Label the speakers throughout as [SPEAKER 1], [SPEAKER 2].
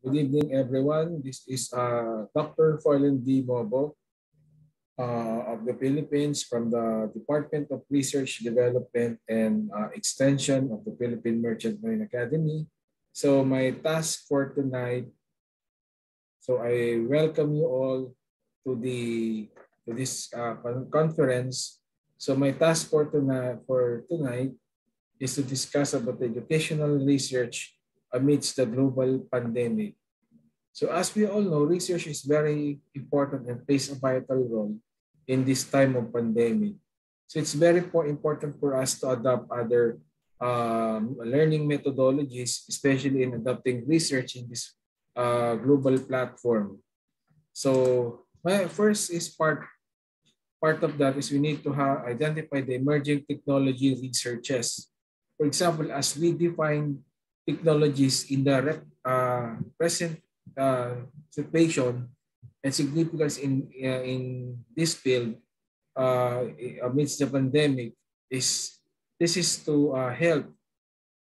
[SPEAKER 1] Good evening, everyone. This is Dr. Forlan D. Mobo of the Philippines from the Department of Research, Development, and Extension of the Philippine Merchant Marine Academy. So my task for tonight, so I welcome you all to this conference. So my task for tonight is to discuss about educational research amidst the global pandemic. So as we all know, research is very important and plays a vital role in this time of pandemic. So it's very important for us to adopt other learning methodologies, especially in adopting research in this global platform. So my first is part of that is we need to identify the emerging technology researches. For example, as we define technologies in the present situation and significance in this field amidst the pandemic is this is to help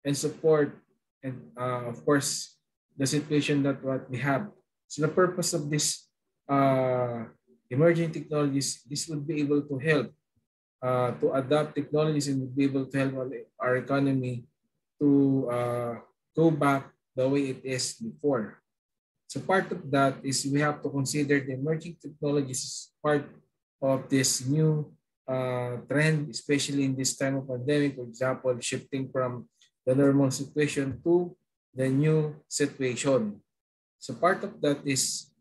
[SPEAKER 1] and support and of course the situation that what we have. So the purpose of this uh, emerging technologies, this would be able to help to adapt technologies and would be able to help our economy to go back the way it is before. So part of that is we have to consider the emerging technologies as part of this new trend, especially in this time of pandemic. For example, shifting from the normal situation to the new situation. So part of that is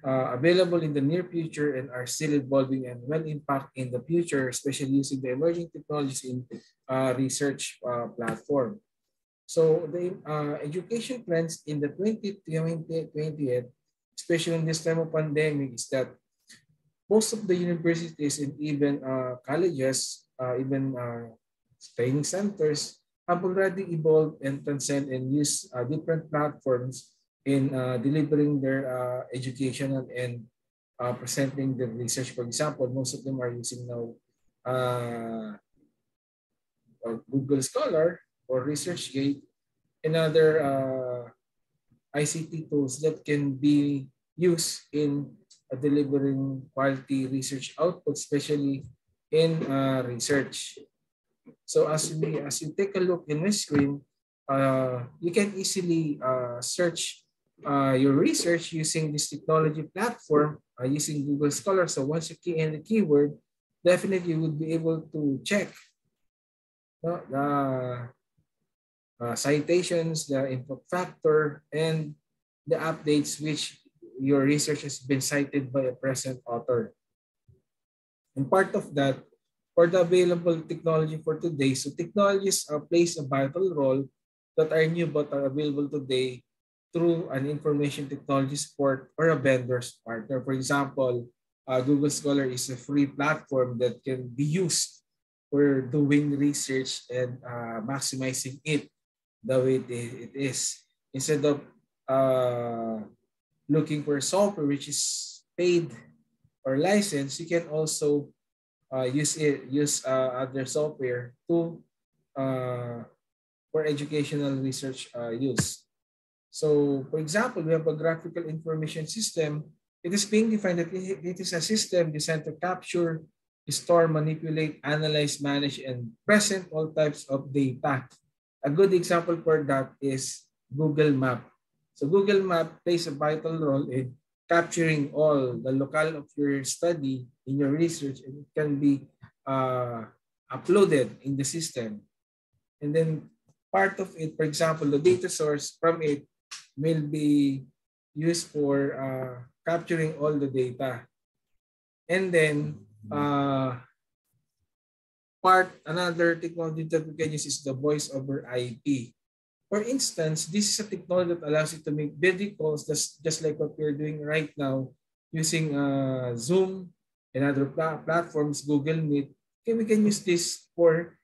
[SPEAKER 1] available in the near future and are still evolving and will impact in the future, especially using the emerging technologies in research platform. So the education trends in the 2020, especially in this time of pandemic, is that most of the universities and even colleges, even training centers have already evolved and transcend and use different platforms in delivering their educational and presenting the research. For example, most of them are using now Google Scholar or ResearchGate and other ICT tools that can be used in delivering quality research output, especially in research. So as you take a look in my screen, you can easily search your research using this technology platform using Google Scholar. So once you key in the keyword, definitely you would be able to check the citations, the input factor, and the updates which your research has been cited by a present author. And part of that, for the available technology for today, so technologies plays a vital role that are new but are available today through an information technology support or a vendor's partner. For example, Google Scholar is a free platform that can be used for doing research and maximizing it the way it is. Instead of looking for software which is paid or licensed, you can also use other software to uh, for educational research use. So, for example, we have a graphical information system. It is being defined that it is a system designed to capture, store, manipulate, analyze, manage, and present all types of data. A good example for that is Google Map. So Google Map plays a vital role in capturing all the locale of your study in your research, and it can be uploaded in the system. And then part of it, for example, the data source from it will be used for capturing all the data. And then another technology that we can use is the voice over IP. For instance, this is a technology that allows you to make video calls just like what we're doing right now using Zoom and other platforms, Google Meet. Okay, we can use this for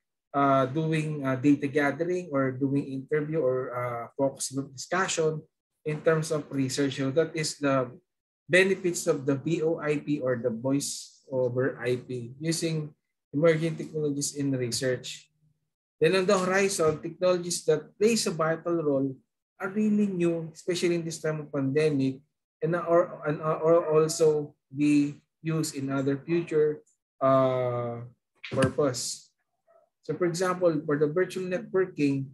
[SPEAKER 1] doing data gathering or doing interview or focus group discussion in terms of research. So that is the benefits of the VoIP or the voice over IP using emerging technologies in research. Then on the horizon, technologies that plays a vital role are really new, especially in this time of pandemic, or also be used in other future uh, purpose. So for example, for the virtual networking,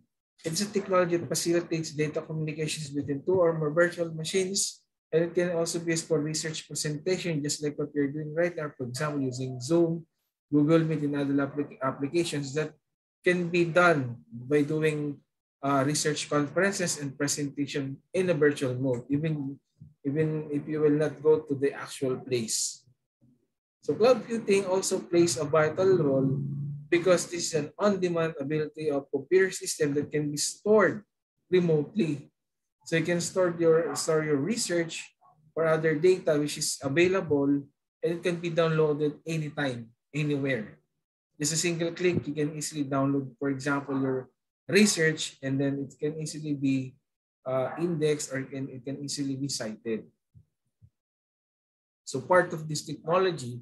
[SPEAKER 1] it's a technology that facilitates data communications between two or more virtual machines. And it can also be used for research presentation, just like what we're doing right now. For example, using Zoom, Google Meet, and other applications that can be done by doing research conferences and presentation in a virtual mode, even if you will not go to the actual place. So cloud computing also plays a vital role because this is an on-demand ability of computer system that can be stored remotely. So you can store your research or other data which is available, and it can be downloaded anytime, anywhere. Just a single click, you can easily download, for example, your research, and then it can easily be indexed, or it can easily be cited. So part of this technology,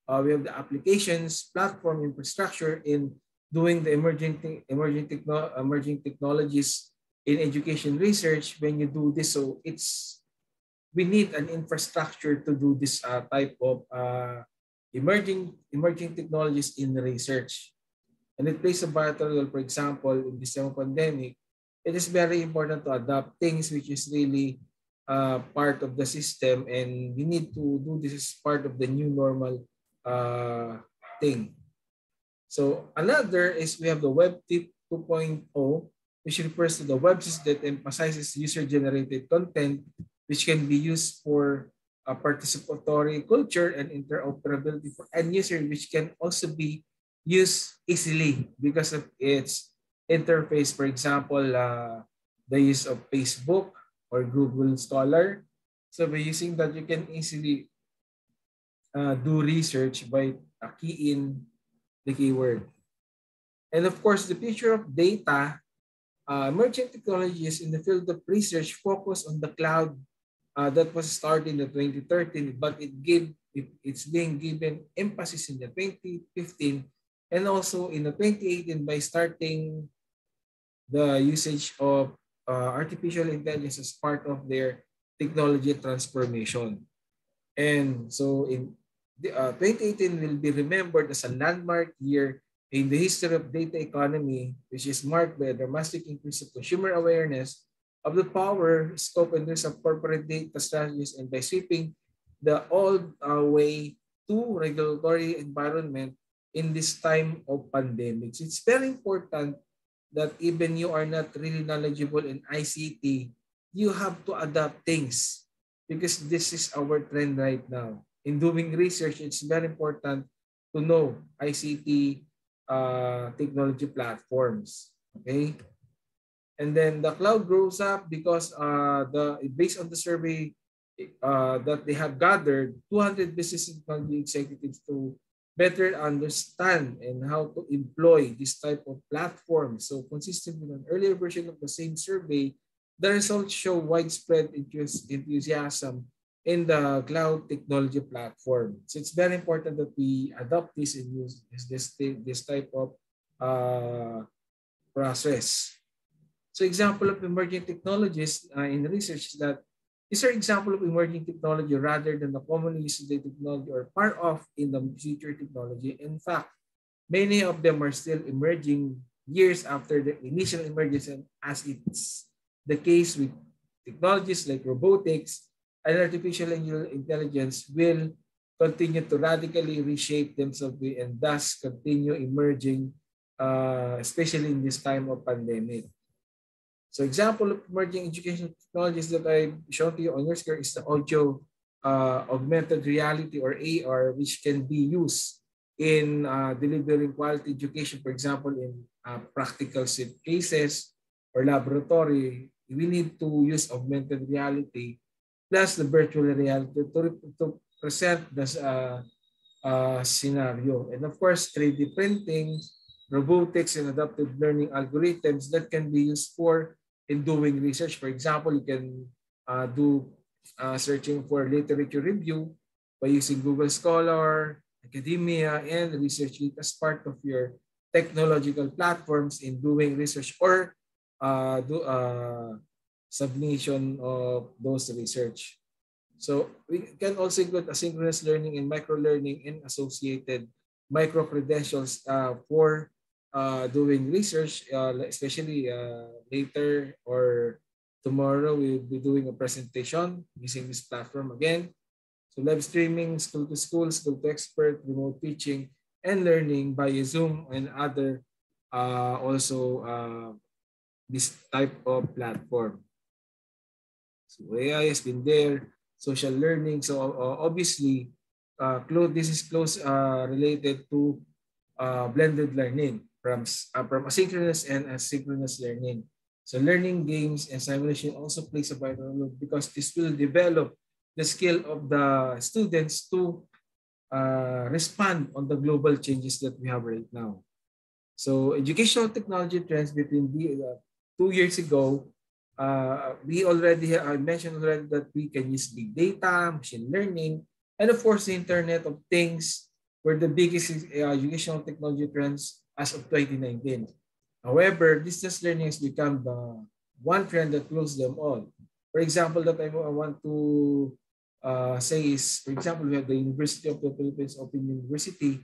[SPEAKER 1] we have the applications, platform, infrastructure in doing the emerging technologies in education research. When you do this, so we need an infrastructure to do this type of emerging technologies in research. And it plays a vital role. For example, in this pandemic, it is very important to adopt things which is really part of the system, and we need to do this as part of the new normal thing. So another is we have the Web 2.0, which refers to the web system that emphasizes user-generated content, which can be used for participatory culture and interoperability for end user, which can also be used easily because of its interface. For example, the use of Facebook or Google Scholar. So by using that, you can easily do research by key in the keyword. And of course, the future of data, emerging technologies in the field of research focus on the cloud that was started in the 2013, but it's being given emphasis in the 2015 and also in the 2018 by starting the usage of artificial intelligence as part of their technology transformation. And so in 2018 will be remembered as a landmark year in the history of data economy, which is marked by a dramatic increase of consumer awareness of the power, scope, and risk of corporate data strategies, and by sweeping the old way to regulatory environment in this time of pandemics. It's very important that even you are not really knowledgeable in ICT, you have to adapt things because this is our trend right now. In doing research, it's very important to know ICT technology platforms. Okay? And then the cloud grows up because based on the survey that they have gathered, 200 business technology executives to better understand and how to employ this type of platform. So consistent with an earlier version of the same survey, the results show widespread enthusiasm in the cloud technology platform. So it's very important that we adopt this and use this type of process. So example of emerging technologies in research is that these are example of emerging technology rather than the commonly used technology or part of in the future technology. In fact, many of them are still emerging years after the initial emergence, and as it's the case with technologies like robotics and artificial intelligence will continue to radically reshape themselves and thus continue emerging, especially in this time of pandemic. So example of emerging educational technologies that I've shown to you on your screen is the audio augmented reality or AR, which can be used in delivering quality education. For example, in practical cases or laboratory, we need to use augmented reality plus the virtual reality to present this scenario. And of course, 3D printing, robotics, and adaptive learning algorithms that can be used for in doing research. For example, you can do searching for literature review by using Google Scholar, academia, and research as part of your technological platforms in doing research or submission of those research. So we can also include asynchronous learning and micro-learning and associated micro-credentials for doing research, especially later or tomorrow we'll be doing a presentation using this platform again. So live streaming, school to expert, remote teaching, and learning by Zoom and other also this type of platform. So AI has been there, social learning. So obviously, this is close related to blended learning from asynchronous and asynchronous learning. So learning games and simulation also plays a vital role because this will develop the skill of the students to respond on the global changes that we have right now. So educational technology trends between 2 years ago, I mentioned already that we can use big data, machine learning, and of course the Internet of Things were the biggest educational technology trends as of 2019. However, distance learning has become the one trend that closes them all. For example, that I want to say is, for example, we have the University of the Philippines Open University.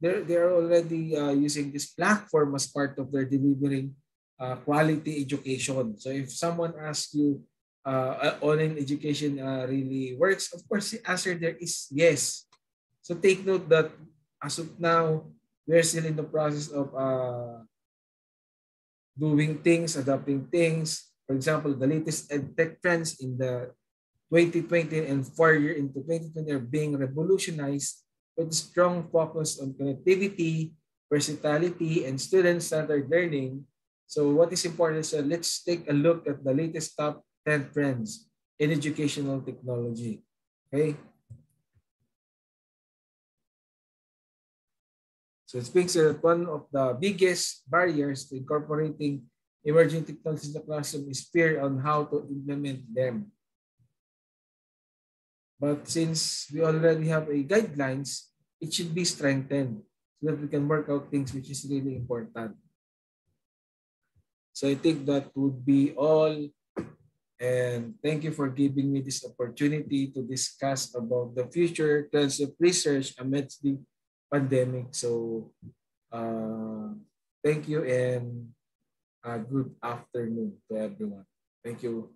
[SPEAKER 1] They're already using this platform as part of their delivering quality education. So if someone asks you, online education really works, of course the answer there is yes. So take note that as of now, we're still in the process of doing things, adapting things. For example, the latest edtech trends in the 2020 and 4 year into 2020 are being revolutionized with strong focus on connectivity, versatility, and student-centered learning. So what is important is let's take a look at the latest top 10 trends in educational technology. Okay. So it speaks that one of the biggest barriers to incorporating emerging technologies in the classroom is fear on how to implement them. But since we already have a guidelines, it should be strengthened so that we can work out things which is really important. So I think that would be all. And thank you for giving me this opportunity to discuss about the future trends of research amidst the pandemic. So thank you and good afternoon to everyone. Thank you.